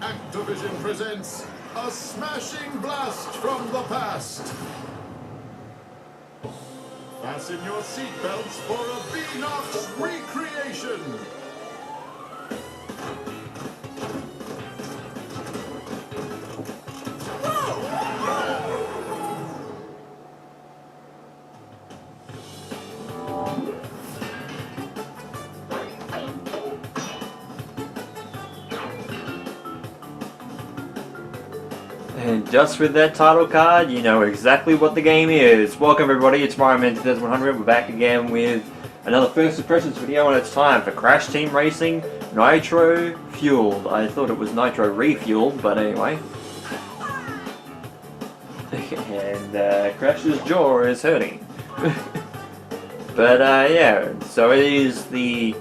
Activision presents a smashing blast from the past. Fasten your seatbelts for a Beanox recreation. And just with that title card, you know exactly what the game is. Welcome everybody, it's Mario Man 2100. We're back again with another first impressions video, and it's time for Crash Team Racing Nitro-Fueled. I thought it was Nitro-Refueled, but anyway. And Crash's jaw is hurting. But yeah, so it is the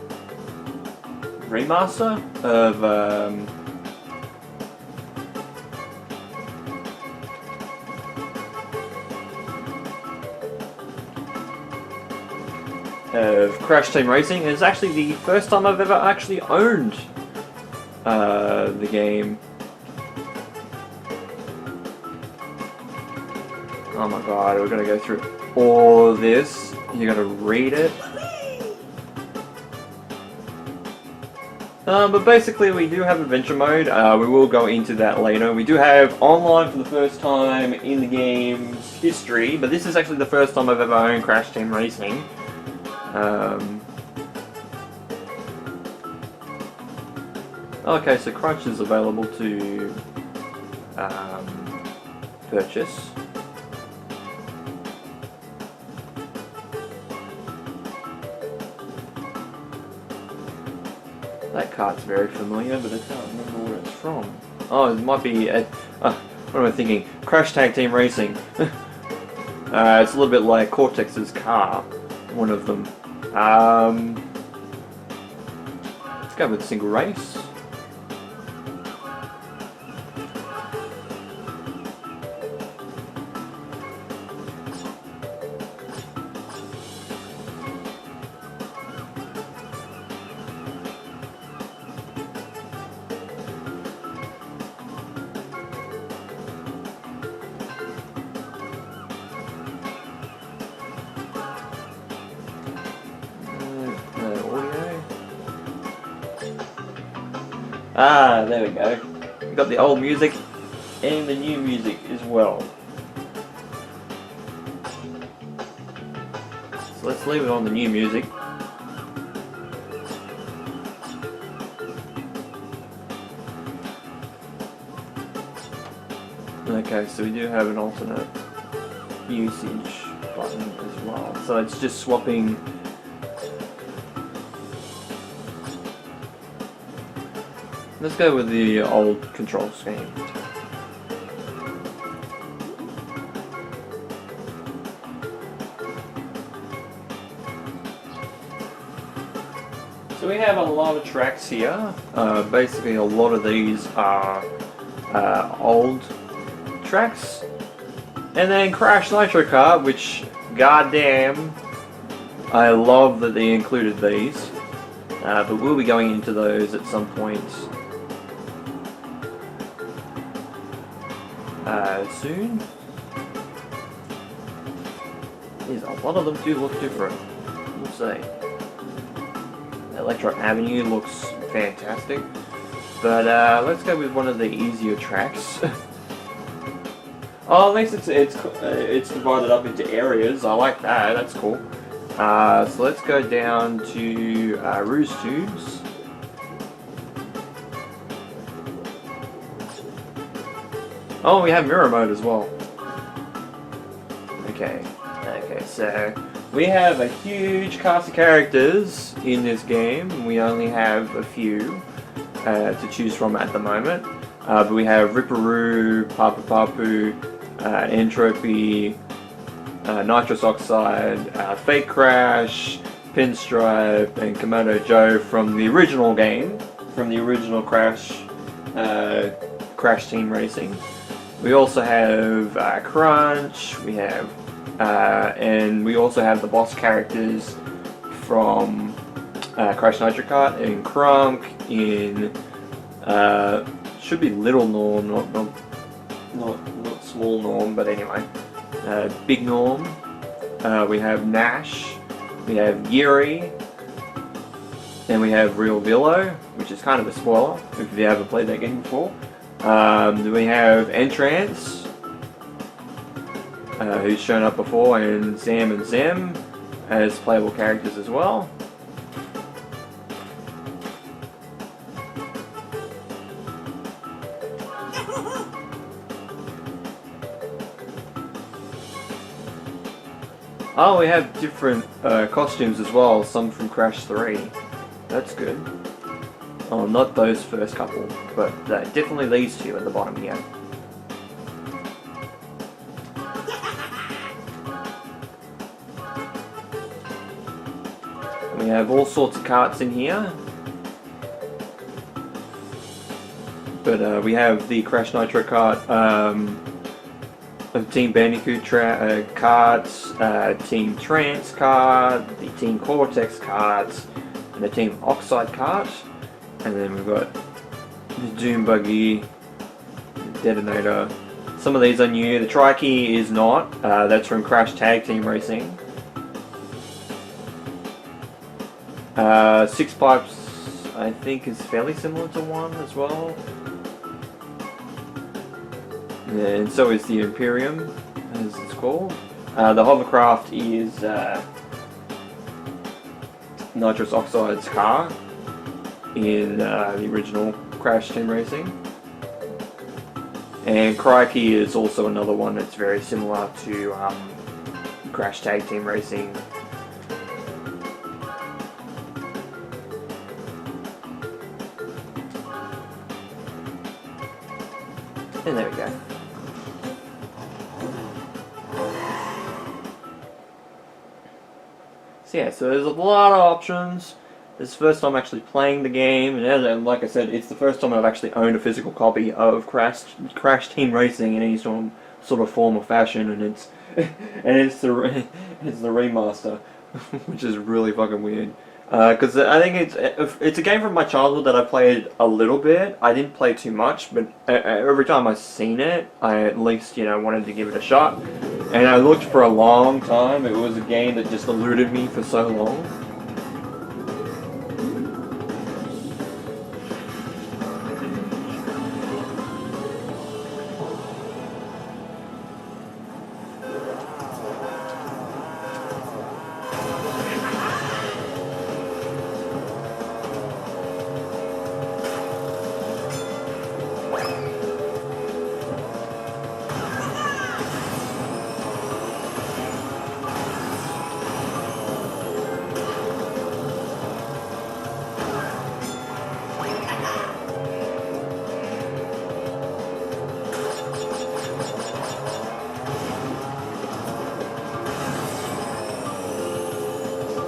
remaster of Crash Team Racing. It's actually the first time I've ever actually owned the game. Oh my god, we're gonna go through all this. You're gonna read it. But basically we do have adventure mode. We will go into that later. We do have online for the first time in the game's history, but this is actually the first time I've ever owned Crash Team Racing. Okay, so Crunch is available to purchase. That card's very familiar, but I can't remember where it's from. Oh, it might be what am I thinking? Crash Tag Team Racing. It's a little bit like Cortex's car, one of them. Let's go with single race. Ah, there we go. We've got the old music and the new music as well. So let's leave it on the new music. Okay, so we do have an alternate usage button as well. So it's just swapping. Let's go with the old control scheme. So we have a lot of tracks here. Basically a lot of these are old tracks. And then Crash Nitro Kart, which goddamn, I love that they included these. But we'll be going into those at some point. Soon. There's a lot of them do look different, we'll say. Electro Avenue looks fantastic, but let's go with one of the easier tracks. Oh, at least it's divided up into areas. I like that. That's cool. So let's go down to Ruse Tubes. Oh, we have mirror mode as well. Okay, so we have a huge cast of characters in this game. We only have a few to choose from at the moment. But we have Ripperoo, Papu Papu, Entropy, Nitrous Oxide, Fake Crash, Pinstripe, and Komodo Joe from the original game, from the original Crash Team Racing. We also have Crunch, we have, and we also have the boss characters from Crash Nitro Kart, in Crunk, in should be Little Norm, not Small Norm, but anyway. Big Norm. We have Nash. We have Yuri. Then we have Real Villo, which is kind of a spoiler if you haven't played that game before. Then we have Entrance, who's shown up before, and Zam and Zem as playable characters as well. Oh, we have different costumes as well, some from Crash 3. That's good. Oh, not those first couple, but definitely these two at the bottom here. We have all sorts of carts in here. But we have the Crash Nitro cart, Team Bandicoot carts, Team Trance cart, the Team Cortex carts, and the Team Oxide cart. And then we've got the Doom Buggy, the Detonator. Some of these are new. The Trikey is not. That's from Crash Tag Team Racing. Six Pipes, I think, is fairly similar to one as well. And so is the Imperium, as it's called. The Hovercraft is Nitrous Oxide's car in the original Crash Team Racing. And Crikey is also another one that's very similar to Crash Tag Team Racing. And there we go. So yeah, so there's a lot of options. This is the first time I'm actually playing the game, and like I said, it's the first time I've actually owned a physical copy of Crash Team Racing in any sort of form or fashion, and it's the remaster, which is really fucking weird. Because I think it's a game from my childhood that I played a little bit. I didn't play too much, but every time I've seen it, I at least wanted to give it a shot. And I looked for a long time. It was a game that just eluded me for so long.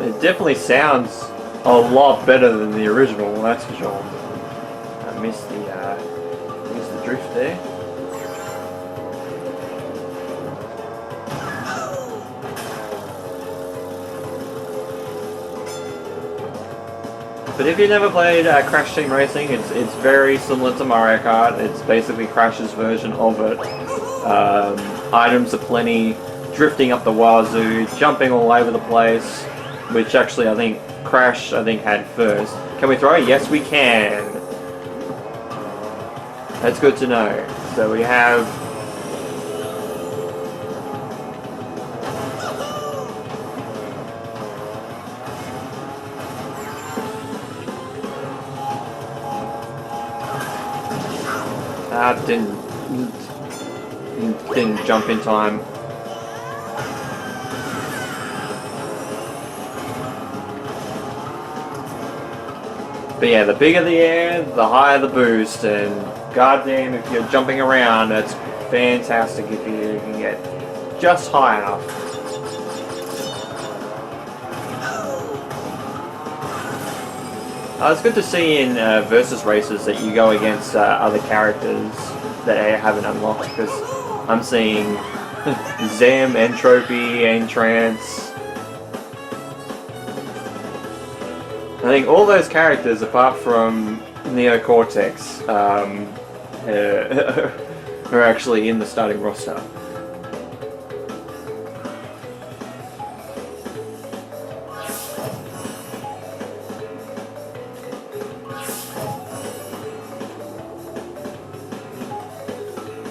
It definitely sounds a lot better than the original, that's for sure. I missed the drift there. But if you've never played Crash Team Racing, it's very similar to Mario Kart. It's basically Crash's version of it. Items aplenty, drifting up the wazoo, jumping all over the place. Which actually I think Crash had first. Can we throw? Yes, we can. That's good to know. So we have didn't jump in time. But yeah, the bigger the air, the higher the boost, and goddamn, if you're jumping around, that's fantastic if you can get just high enough. It's good to see in versus races that you go against other characters that I haven't unlocked, because I'm seeing Zam, Entropy, Entrance. I think all those characters, apart from Neo Cortex, are actually in the starting roster.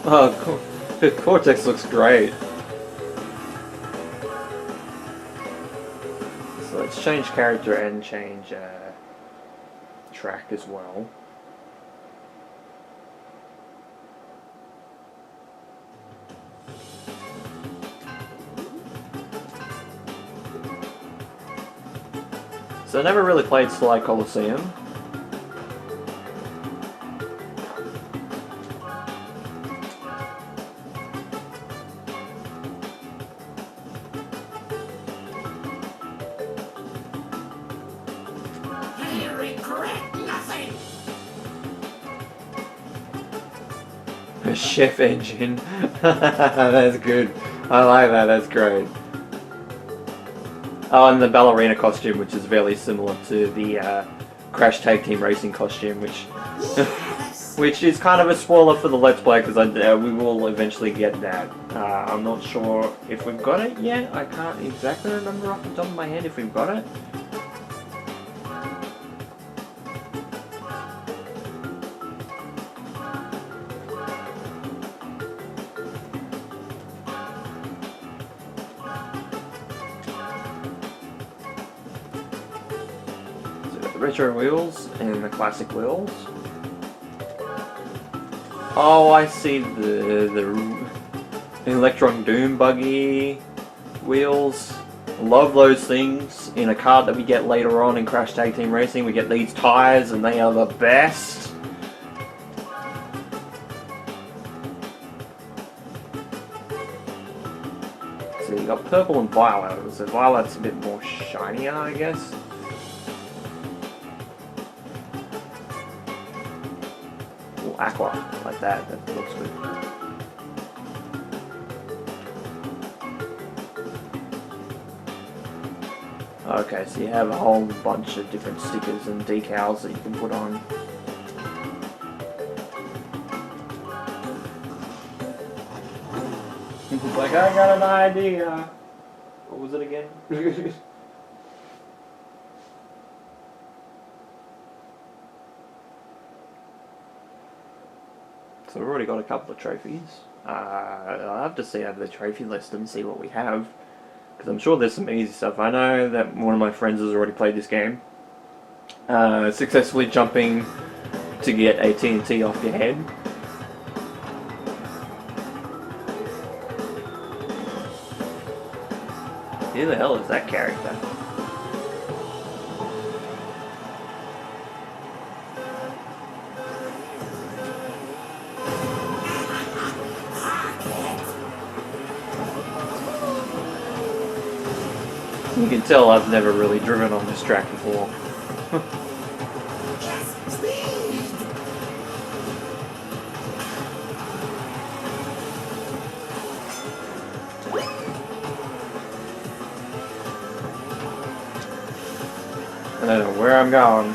Oh, Cortex looks great. So let's change character and change track as well. So I never really played Sly Coliseum. Chef engine. That's good. I like that, that's great. Oh, and the ballerina costume, which is very similar to the Crash Tag Team Racing costume, which which is kind of a spoiler for the Let's Play, because we will eventually get that. I'm not sure if we've got it yet. I can't exactly remember off the top of my head if we've got it. Retro wheels and the classic wheels. Oh, I see the Electron Doom buggy wheels. Love those things. In a car that we get later on in Crash Tag Team Racing, we get these tires and they are the best. So you got purple and violet. So violet's a bit more shinier, I guess. Aqua, like that looks good. Okay, so you have a whole bunch of different stickers and decals that you can put on. It's like, I got an idea. What was it again? So we've already got a couple of trophies. I'll have to see over the trophy list and see what we have, because I'm sure there's some easy stuff. I know that one of my friends has already played this game, successfully jumping to get a TNT off your head. Who the hell is that character? You can tell I've never really driven on this track before. I don't know where I'm going.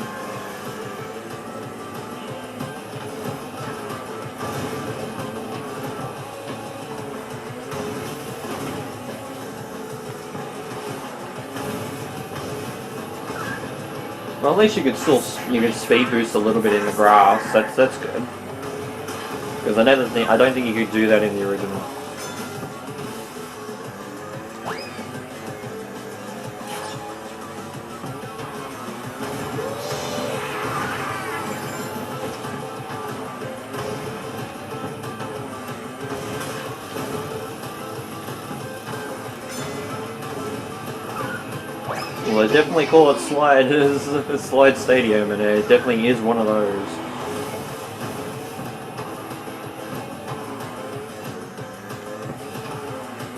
Well, at least you could speed boost a little bit in the grass. That's good. Because I don't think you could do that in the original. Well, they definitely call it Slide Stadium, and it definitely is one of those.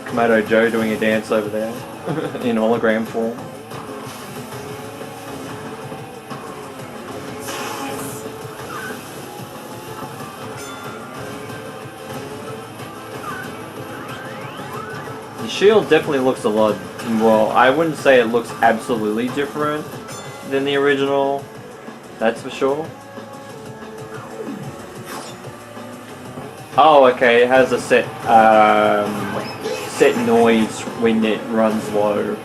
Komodo Joe doing a dance over there in hologram form. The shield definitely looks a lot. Well, I wouldn't say it looks absolutely different than the original, that's for sure. Oh, okay. It has a set set noise when it runs low.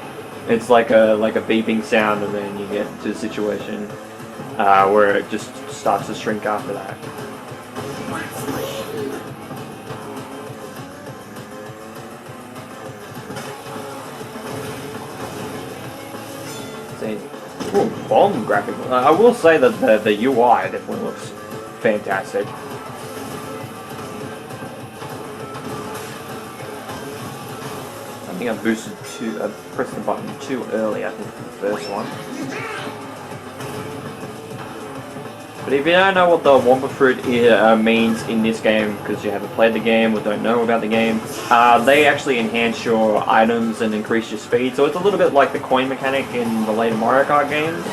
It's like a beeping sound, and then you get to a situation where it just starts to shrink after that. Ooh, bomb graphic. I will say that the UI definitely looks fantastic. I think I boosted I pressed the button too early, I think, for the first one. But if you don't know what the Wumpa Fruit means in this game, because you haven't played the game or don't know about the game, they actually enhance your items and increase your speed. So it's a little bit like the coin mechanic in the later Mario Kart games.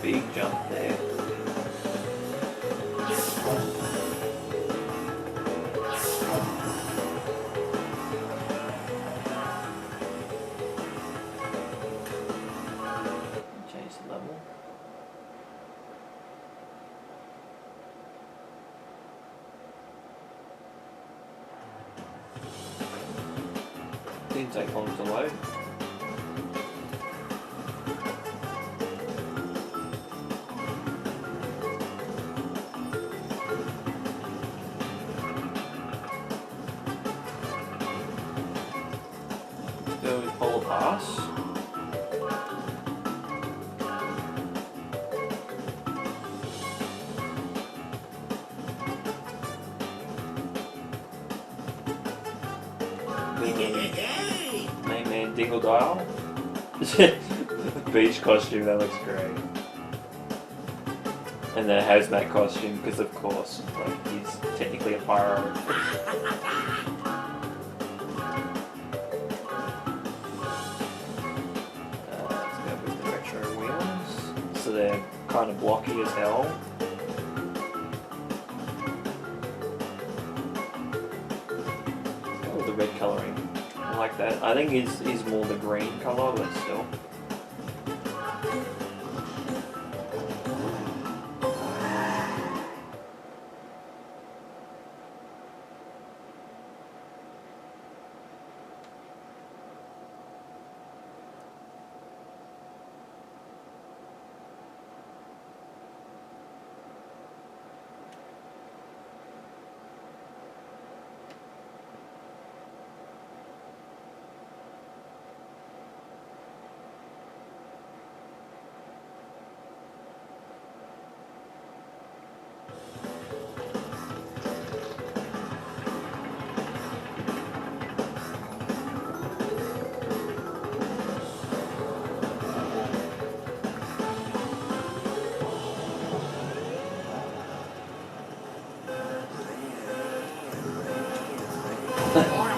Big jump there. Change the level. Didn't take long to load. Pull a pass. Main man Dingle Dial. Beach costume, that looks great. And then a hazmat costume, because of course, like, he's technically a pyro. So they're kind of blocky as hell. Oh, the red colouring. I like that. I think he's more the green colour, but still.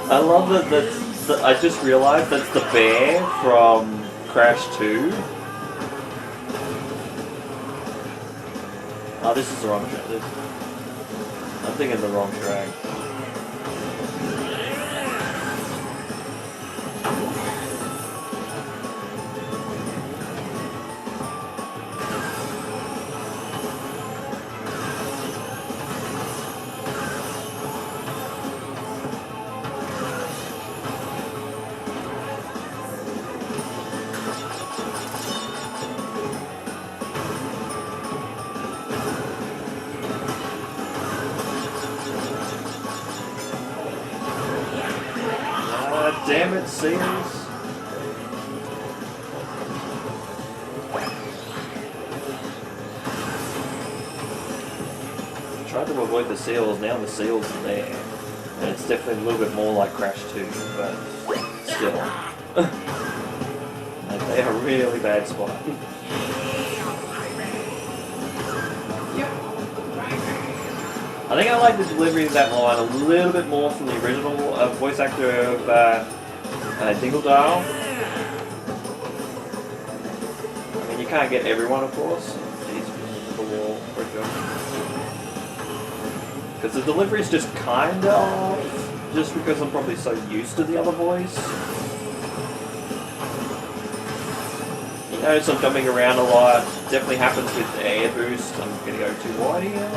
I love that I just realised that's the bear from Crash 2. Oh, this is the wrong track. I'm thinking the wrong track. Damn it, seals. Tried to avoid the seals, now the seals are there. And it's definitely a little bit more like Crash 2, but still. Like, they are a really bad spot. I think I like the delivery of that line a little bit more from the original voice actor of Dingle Dial. I mean, you can't get everyone, of course. Jeez, the wall, because the delivery is just kind of off, just because I'm probably so used to the other voice. You notice I'm jumping around a lot. Definitely happens with the air boost. I'm gonna go too wide here.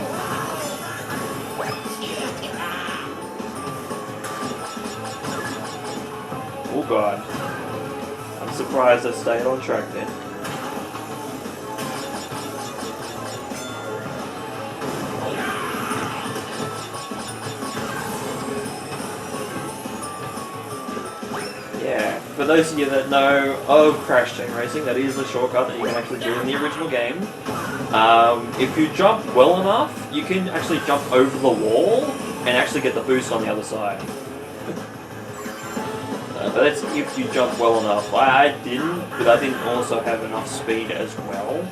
Oh god. I'm surprised I stayed on track then. Yeah, for those of you that know of Crash Team Racing, that is a shortcut that you can actually do in the original game. If you jump well enough, you can actually jump over the wall and actually get the boost on the other side. But that's if you jump well enough. I didn't, but I didn't also have enough speed as well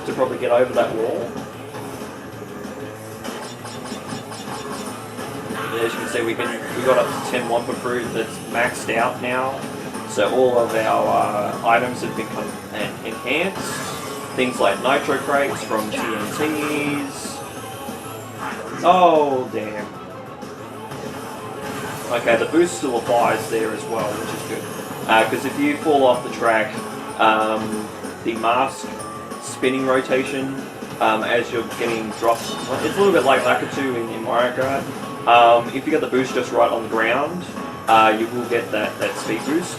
to probably get over that wall. As you can see, we got up to 10 Wumpa Fruit that's maxed out now. So all of our items have become enhanced. Things like Nitro Crates from TNTs. Oh, damn. Okay, the boost still applies there as well, which is good. Because if you fall off the track, the mask spinning rotation as you're getting dropped, it's a little bit like Bandicoot in Mario Kart. If you get the boost just right on the ground, you will get that speed boost.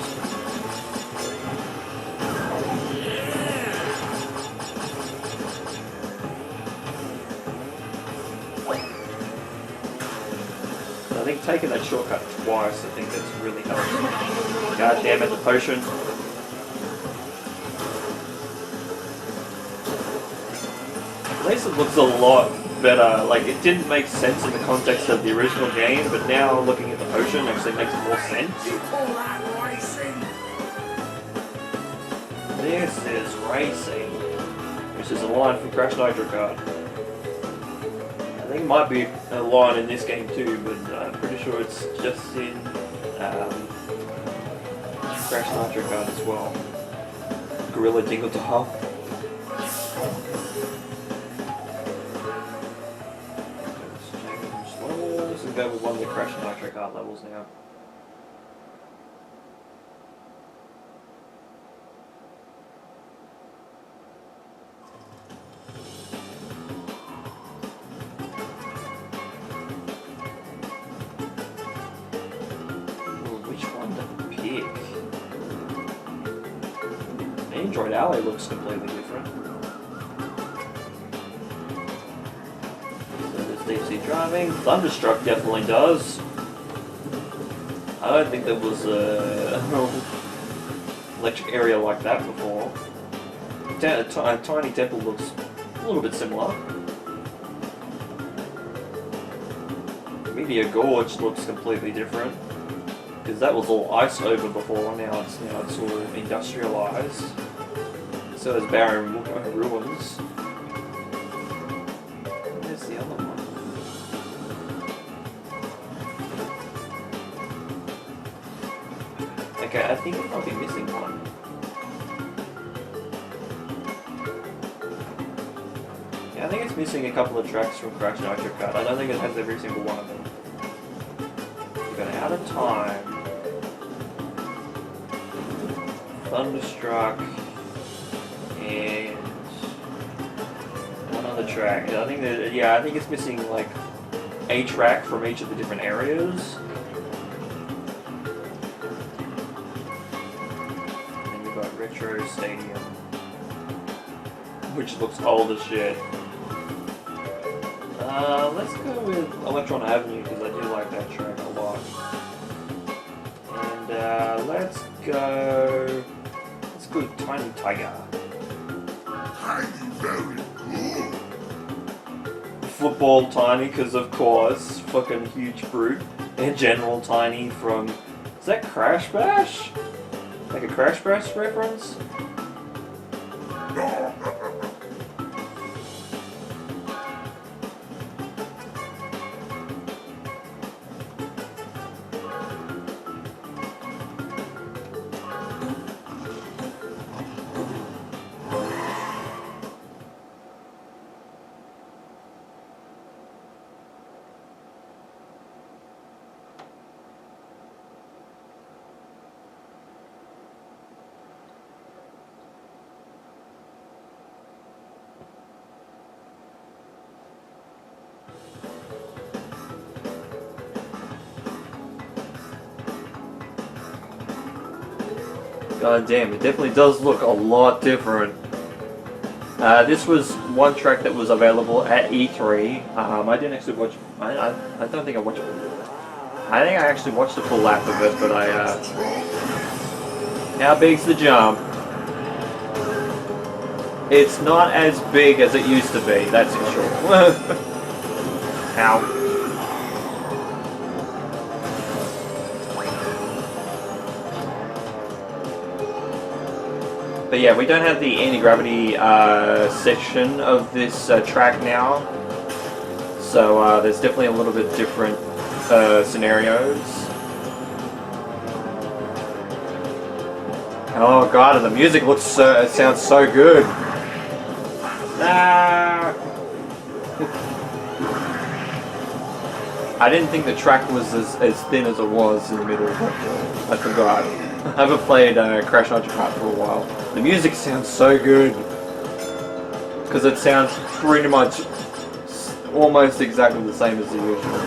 I think taking that shortcut twice, I think that's really helped. God damn it, the potion. At least it looks a lot better. Like, it didn't make sense in the context of the original game, but now looking at the potion actually makes more sense. This is racing, which is a line from Crash Nitro Kart. I think it might be a line in this game too, but I'm pretty sure it's just in Crash Nitro Kart as well. Gorilla Dingle Dial. Levels and go with one of the Crash Nitro Kart levels now. Android Alley looks completely different. So there's deep sea driving. Thunderstruck definitely does. I don't think there was a electric area like that before. Tiny Temple looks a little bit similar. Meteor Gorge looks completely different. Because that was all ice over before, now it's all industrialized. So is Barren Ruins. Where's the other one? Okay, I think I might be missing one. Yeah, I think it's missing a couple of tracks from Crash Nitro Kart. I don't think it has every single one of them. We've got Out of Time. Thunderstruck, and one other track. I think that, yeah, I think it's missing like a track from each of the different areas. And then you've got Retro Stadium, which looks old as shit. Let's go with Electron Avenue because I do like that track a lot. And let's go with Tiny Tiger. Tiny, very cool. Football Tiny, because of course, fucking huge brute. And General Tiny from, is that Crash Bash? Like a Crash Bash reference? God damn, it definitely does look a lot different. This was one track that was available at E3. I didn't actually watch. I don't think I watched. I think I actually watched the full lap of it, but how big's the jump? It's not as big as it used to be. That's for sure. Ow. But yeah, we don't have the anti-gravity section of this track now, so there's definitely a little bit different scenarios. Oh god, and the music looks sounds so good. Ah. I didn't think the track was as thin as it was in the middle. I forgot. I haven't played Crash Nitro Kart for a while. The music sounds so good because it sounds pretty much almost exactly the same as the original.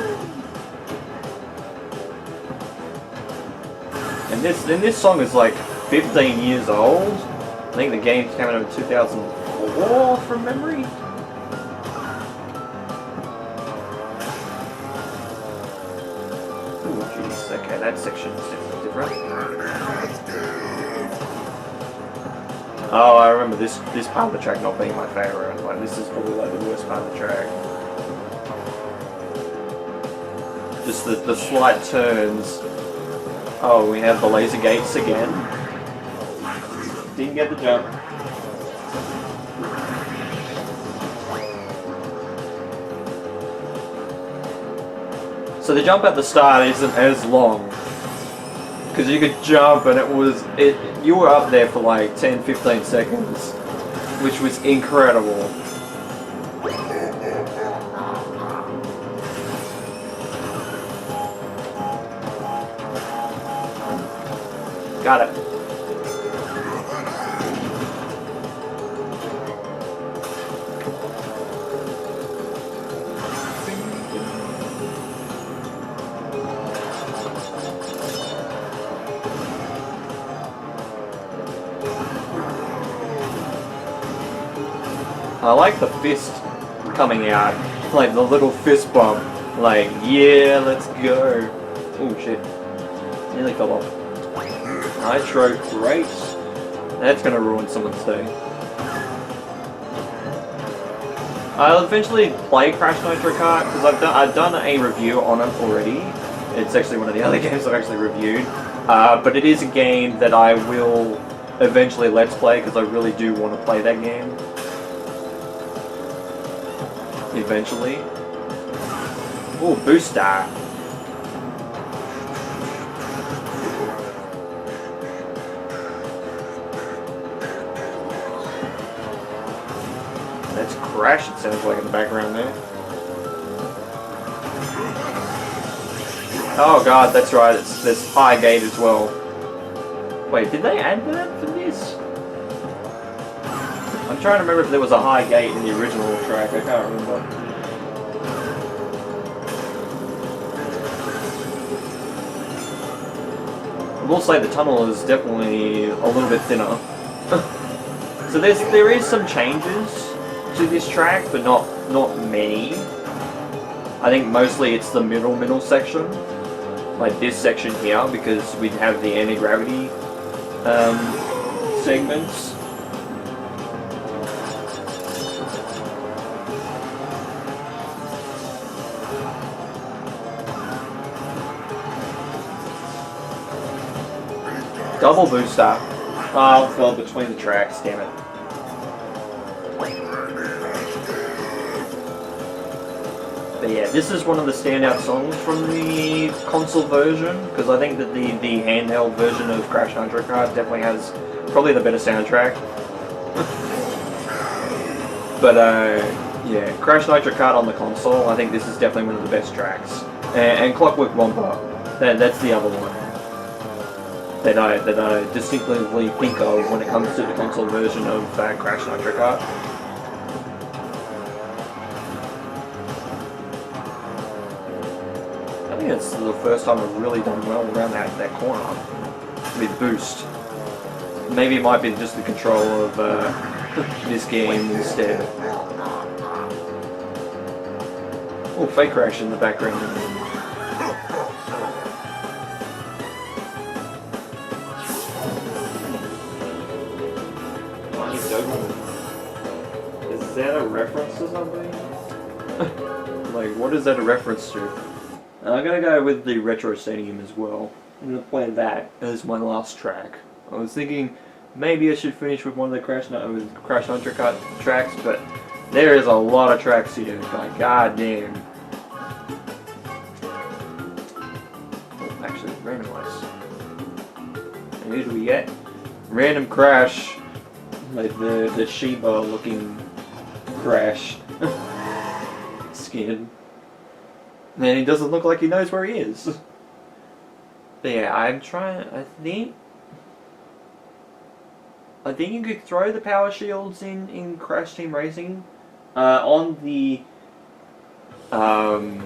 And this song is like 15 years old. I think the game came out in 2004 from memory. Ooh, jeez. Okay, that section is definitely different. Oh, I remember this part of the track not being my favorite. Like, this is probably like the worst part of the track. Just the slight turns. Oh, we have the laser gates again. Didn't get the jump. So the jump at the start isn't as long. Because you could jump and you were up there for like 10-15 seconds, which was incredible. Got it. I like the fist coming out, like the little fist bump, like, yeah, let's go. Oh shit, nearly fell off. Nitro, great. That's gonna ruin someone's day. I'll eventually play Crash Nitro Kart, because I've done a review on it already. It's actually one of the other games I've actually reviewed. But it is a game that I will eventually let's play, because I really do want to play that game. Eventually. Ooh, booster. That's Crash, it sounds like in the background there. Oh god, that's right, there's high gate as well. Wait, did they add that for this? I'm trying to remember if there was a high gate in the original track, I can't remember. I will say the tunnel is definitely a little bit thinner. So there is some changes to this track, but not many. I think mostly it's the middle section. Like this section here, because we'd have the anti-gravity segments. Double booster. Oh, fell between the tracks, damn it. But yeah, this is one of the standout songs from the console version, because I think that the handheld version of Crash Nitro Kart definitely has probably the better soundtrack. But yeah, Crash Nitro Kart on the console, I think this is definitely one of the best tracks. And Clockwork Wompa, that's the other one that I distinctly think of when it comes to the console version of Crash Nitro Kart. I think it's the first time I've really done well around that corner with boost. Maybe it might be just the control of this game instead. Oh, fake crash in the background. Is that a reference to something? Like, what is that a reference to? I'm gonna go with the Retro Stadium as well. I'm gonna play that as my last track. I was thinking maybe I should finish with one of the Crash Nitro tracks, but there is a lot of tracks here. Like, goddamn. Oh, actually, randomized. And who do we get? Random Crash, like the Sheba looking Crash skin. And he doesn't look like he knows where he is. But yeah, I think you could throw the power shields in Crash Team Racing. On the handheld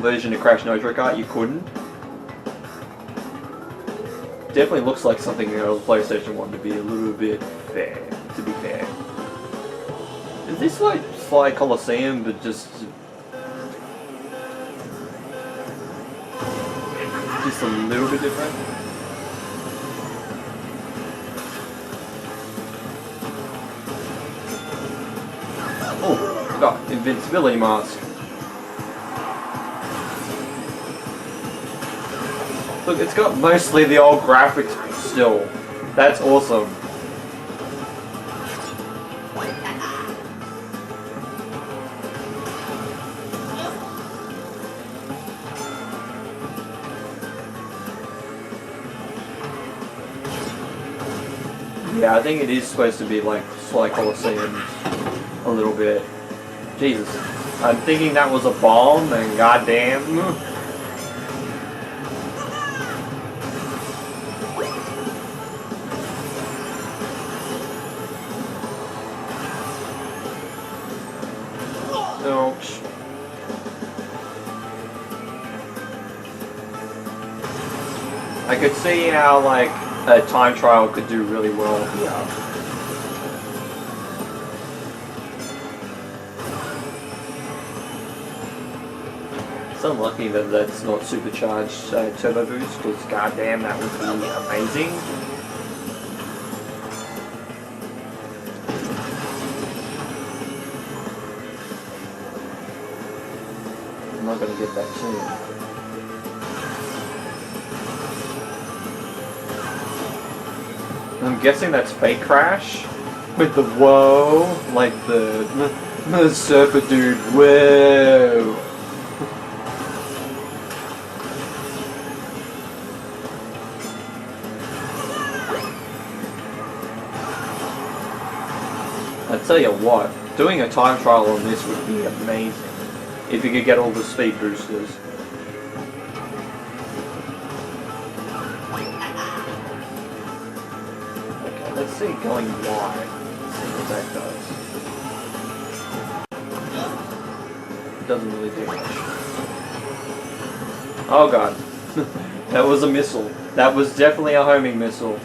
version of Crash Nitro Kart, you couldn't. Definitely looks like something out of PlayStation 1 to be a little bit fair, to be fair. Is this like Sly Coliseum, but just a little bit different? Oh, got invincibility mask. Look, it's got mostly the old graphics still. That's awesome. Yeah, I think it is supposed to be like Sly Coliseum a little bit. Jesus. I'm thinking that was a bomb and goddamn. Ouch. I could see how like a time trial could do really well here. It's unlucky that that's not supercharged turbo boost, because goddamn that would be amazing. I'm not gonna get that soon. I'm guessing that's fake Crash with the whoa, like the surfer dude. Whoa. I tell you what, doing a time trial on this would be amazing if you could get all the speed boosters. Okay, let's see going wide. Let's see what that does. It doesn't really do much. Oh god. That was a missile. That was definitely a homing missile.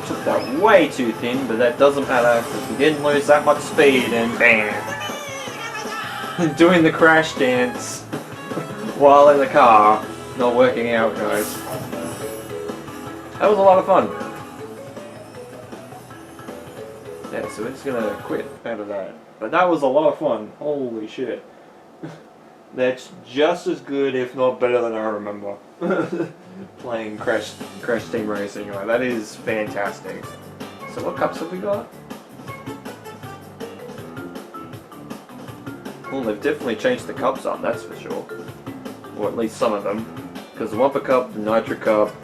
Took that way too thin, but that doesn't matter because we didn't lose that much speed and bam! Doing the crash dance while in the car. Not working out, guys. That was a lot of fun. Yeah, so we're just gonna quit out of that. But that was a lot of fun. Holy shit. That's just as good, if not better than I remember. Playing Crash Team Racing. Like, that is fantastic. So what cups have we got? Well, they've definitely changed the cups up, that's for sure. Or at least some of them. Because the Wumpa Cup, the Nitro Cup,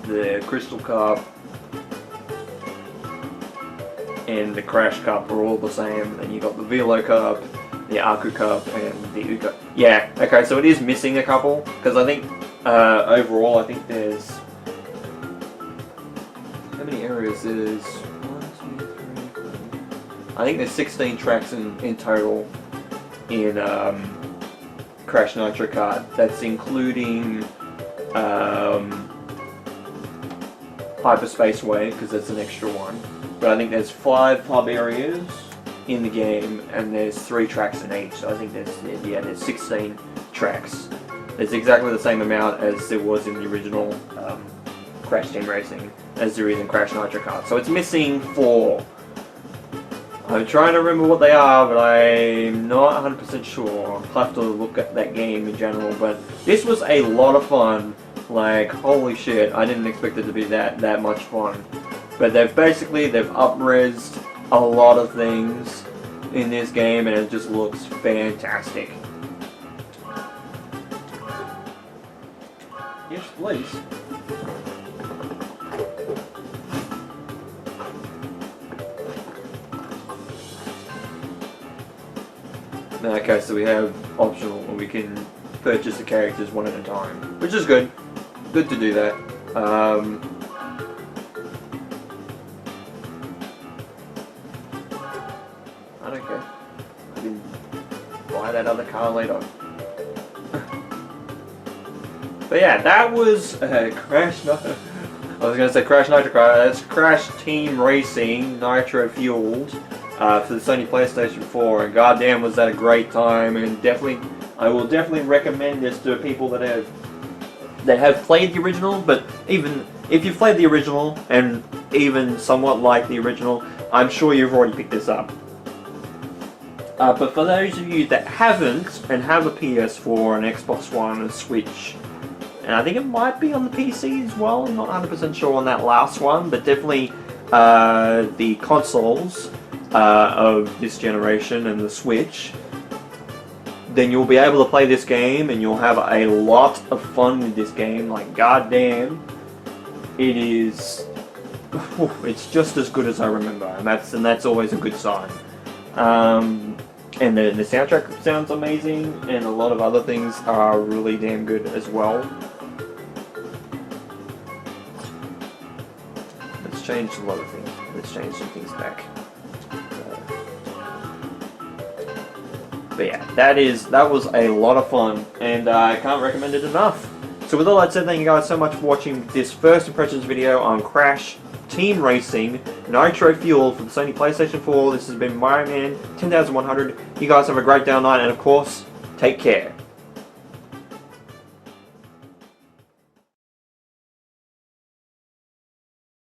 the Crystal Cup, and the Crash Cup are all the same. Then you got the Velo Cup, the Aku Cup, and the Uka. Yeah, okay, so it is missing a couple. Because I think, overall, I think there's... How many areas is... 1, 2, 3, 4... I think there's 16 tracks in total in Crash Nitro Kart that's including Hyperspace Way, because that's an extra one. But I think there's 5 hub areas in the game, and there's 3 tracks in each. So I think there's 16 tracks. It's exactly the same amount as there was in the original Crash Team Racing as there is in Crash Nitro Kart. So it's missing 4. I'm trying to remember what they are, but I'm not 100% sure. I'll have to look at that game in general. But this was a lot of fun. Like, holy shit, I didn't expect it to be that much fun. But they've up-resed a lot of things in this game, and it just looks fantastic. Yes, please. Okay, so we have optional, we can purchase the characters one at a time, which is good. Good to do that. I don't care. I can buy that other car later. But yeah, that was Crash. I was gonna say Crash Nitro Kart. That's Crash Team Racing Nitro-Fueled for the Sony PlayStation 4. And goddamn, was that a great time! And I will definitely recommend this to people that have played the original. But even if you've played the original and even somewhat like the original, I'm sure you've already picked this up. But for those of you that haven't and have a PS4, an Xbox One, a Switch, and I think it might be on the PC as well, I'm not 100% sure on that last one, but definitely the consoles of this generation and the Switch, then you'll be able to play this game and you'll have a lot of fun with this game. Like, goddamn, it is, it's just as good as I remember, and that's always a good sign. And the soundtrack sounds amazing, and a lot of other things are really damn good as well. Let's change a lot of things. Let's change some things back. But yeah, that was a lot of fun, and I can't recommend it enough. So with all that said, thank you guys so much for watching this first impressions video on Crash Team Racing Nitro-Fueled for the Sony PlayStation 4. This has been my man, 10,100. You guys have a great day or night, and of course, take care.